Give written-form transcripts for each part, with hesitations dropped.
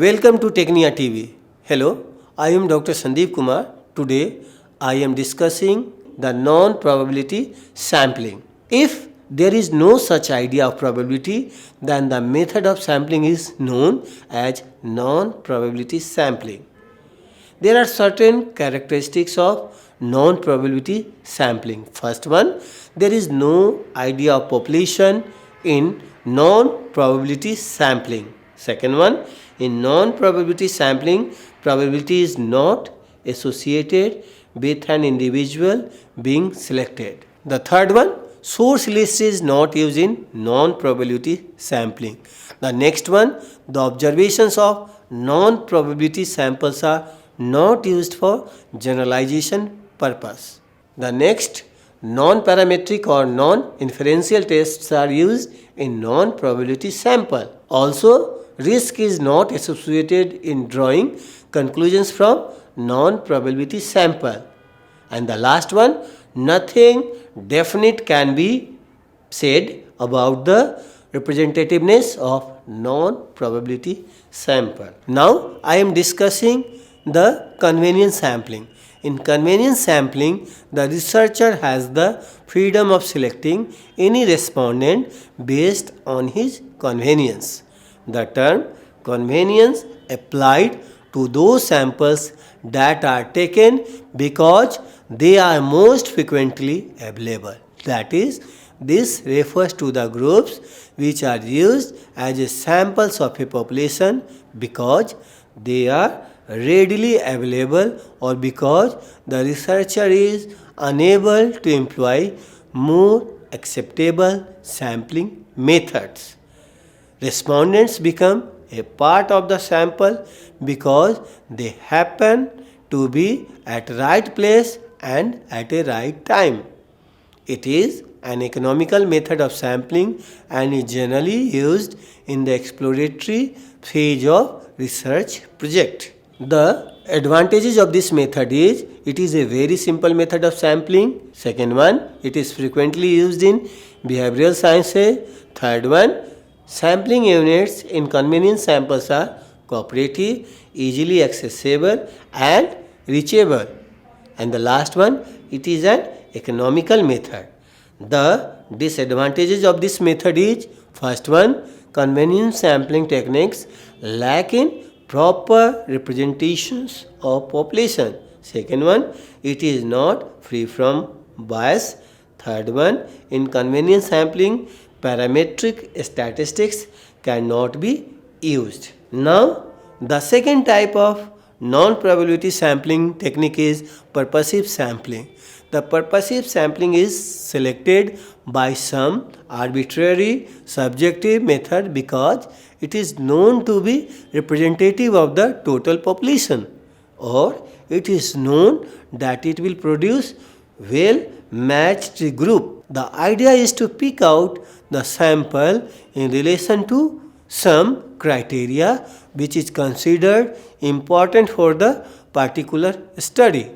Welcome to Technia TV. Hello, I am Dr. Sandeep Kumar. Today I am discussing the non-probability sampling. If there is no such idea of probability, then the method of sampling is known as non-probability sampling. There are certain characteristics of non-probability sampling. First one, there is no idea of population in non-probability sampling. Second one, in non-probability sampling, probability is not associated with an individual being selected. The third one, source list is not used in non-probability sampling. The next one, the observations of non-probability samples are not used for generalization purpose. The next, non-parametric or non-inferential tests are used in non-probability sample. Also, risk is not associated in drawing conclusions from non-probability sample. And the last one, nothing definite can be said about the representativeness of non-probability sample. Now I am discussing the convenience sampling. In convenience sampling, the researcher has the freedom of selecting any respondent based on his convenience. The term convenience applied to those samples that are taken because they are most frequently available. That is, this refers to the groups which are used as samples of a population because they are readily available or because the researcher is unable to employ more acceptable sampling methods. Respondents become a part of the sample because they happen to be at right place and at a right time. It is an economical method of sampling and is generally used in the exploratory phase of research project. The advantages of this method is it is a very simple method of sampling. Second one, it is frequently used in behavioral sciences. Third one, sampling units in convenience samples are cooperative, easily accessible and reachable. And the last one, it is an economical method. The disadvantages of this method is first one, convenience sampling techniques lack in proper representations of population. Second one, it is not free from bias. Third one, in convenience sampling, parametric statistics cannot be used. Now, the second type of non-probability sampling technique is purposive sampling. The purposive sampling is selected by some arbitrary subjective method because it is known to be representative of the total population, or it is known that it will produce well matched group. The idea is to pick out the sample in relation to some criteria which is considered important for the particular study.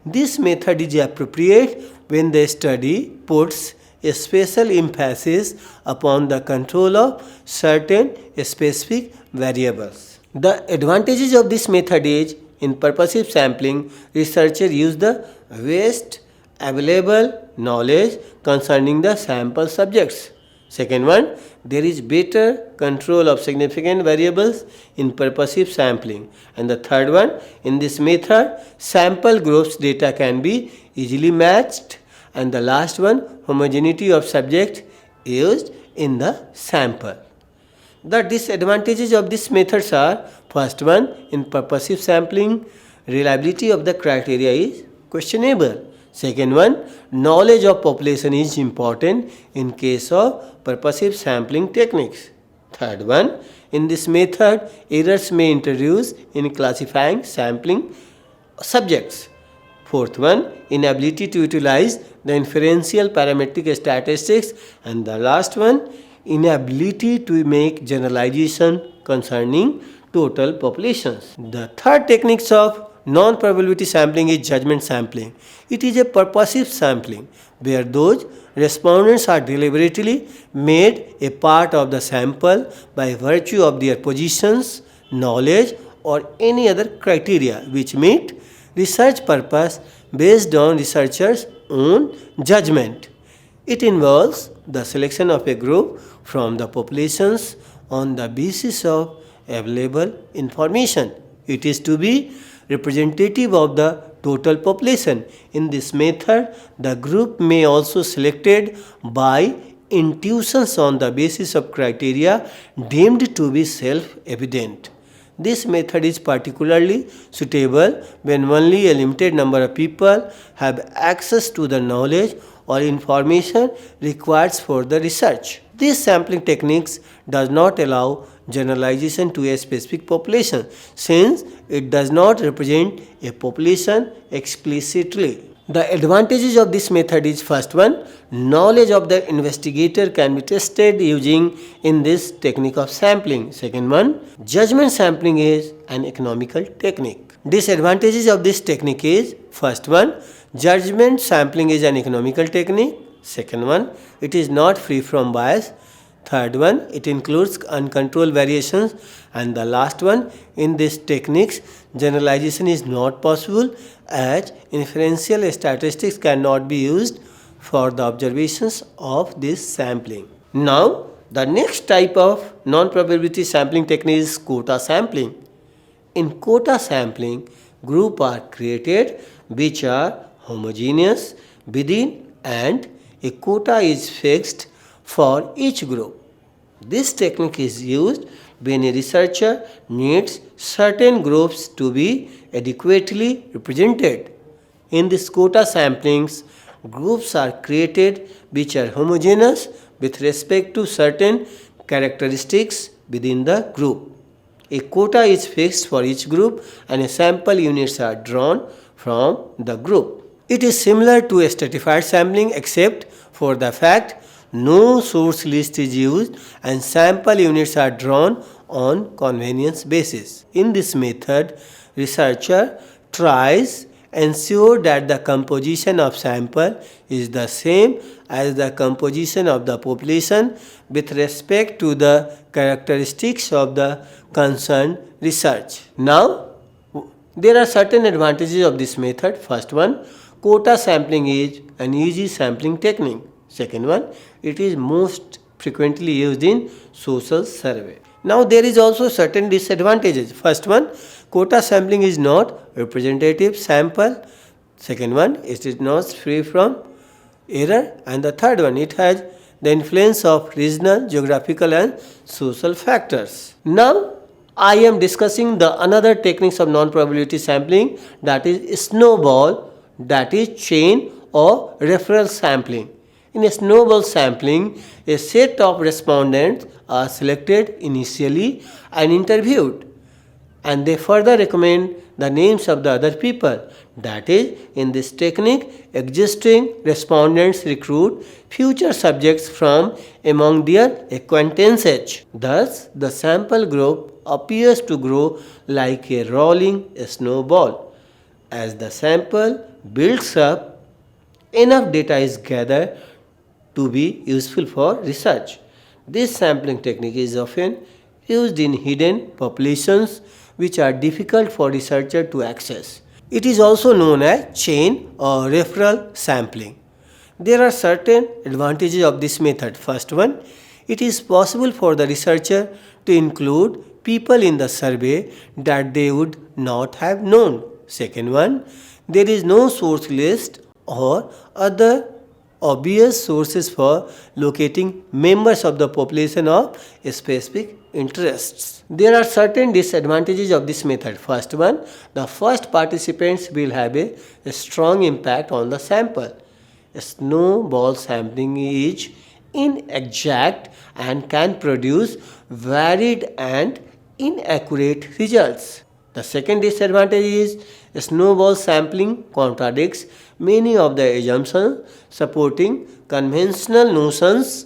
This method is appropriate when the study puts a special emphasis upon the control of certain specific variables. The advantages of this method is in purposive sampling, researchers use the best available knowledge concerning the sample subjects. Second one, there is better control of significant variables in purposive sampling. And the third one, in this method, sample groups data can be easily matched. And the last one, homogeneity of subject used in the sample. The disadvantages of these methods are first one, in purposive sampling, reliability of the criteria is questionable. Second one, knowledge of population is important in case of purposive sampling techniques. Third one, in this method, errors may introduce in classifying sampling subjects. Fourth one, inability to utilize the inferential parametric statistics. And the last one, inability to make generalization concerning total populations. The third techniques of non-probability sampling is judgment sampling. It is a purposive sampling where those respondents are deliberately made a part of the sample by virtue of their positions, knowledge or any other criteria which meet research purpose based on researchers' own judgment. It involves the selection of a group from the populations on the basis of available information. It is to be representative of the total population. In this method, the group may also selected by intuitions on the basis of criteria deemed to be self-evident. This method is particularly suitable when only a limited number of people have access to the knowledge or information required for the research. These sampling techniques does not allow generalization to a specific population since it does not represent a population explicitly. The advantages of this method is first one, knowledge of the investigator can be tested using in this technique of sampling. Second one, judgment sampling is an economical technique. Disadvantages of this technique is first one, judgment sampling is an economical technique. Second one, it is not free from bias. Third one, it includes uncontrolled variations. And the last one, in these techniques, generalization is not possible as inferential statistics cannot be used for the observations of this sampling. Now, the next type of non-probability sampling technique is quota sampling. In quota sampling, groups are created which are homogeneous within and a quota is fixed for each group. This technique is used when a researcher needs certain groups to be adequately represented. In this quota samplings, groups are created which are homogeneous with respect to certain characteristics within the group. A quota is fixed for each group and a sample units are drawn from the group. It is similar to a stratified sampling except for the fact no source list is used and sample units are drawn on convenience basis. In this method, researcher tries ensure that the composition of sample is the same as the composition of the population with respect to the characteristics of the concerned research. Now, there are certain advantages of this method. First one, quota sampling is an easy sampling technique. Second one, it is most frequently used in social survey. Now there is also certain disadvantages. First one, quota sampling is not representative sample. Second one, it is not free from error. And the third one, it has the influence of regional, geographical and social factors. Now I am discussing the another techniques of non-probability sampling, that is snowball, that is chain or referral sampling. In a snowball sampling, a set of respondents are selected initially and interviewed, and they further recommend the names of the other people. That is, in this technique, existing respondents recruit future subjects from among their acquaintances. Thus, the sample group appears to grow like a rolling snowball. As the sample builds up, enough data is gathered to be useful for research. This sampling technique is often used in hidden populations which are difficult for researchers to access. It is also known as chain or referral sampling. There are certain advantages of this method. First one, it is possible for the researcher to include people in the survey that they would not have known. Second one, there is no source list or other obvious sources for locating members of the population of specific interests. There are certain disadvantages of this method. First one, the first participants will have a strong impact on the sample. Snowball sampling is inexact and can produce varied and inaccurate results. The second disadvantage is snowball sampling contradicts many of the assumptions supporting conventional notions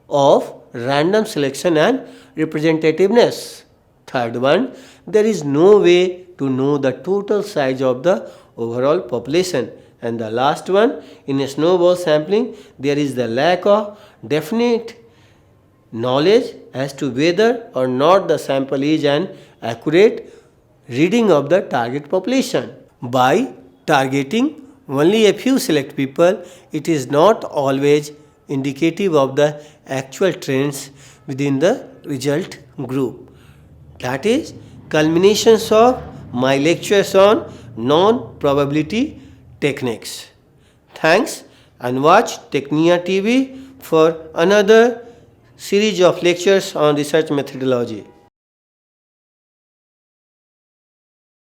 of random selection and representativeness. Third one, there is no way to know the total size of the overall population. And the last one, in a snowball sampling, there is the lack of definite knowledge as to whether or not the sample is an accurate reading of the target population. By targeting only a few select people, it is not always indicative of the actual trends within the result group. That is culminations of my lectures on non-probability techniques. Thanks and watch Technia TV for another series of lectures on research methodology.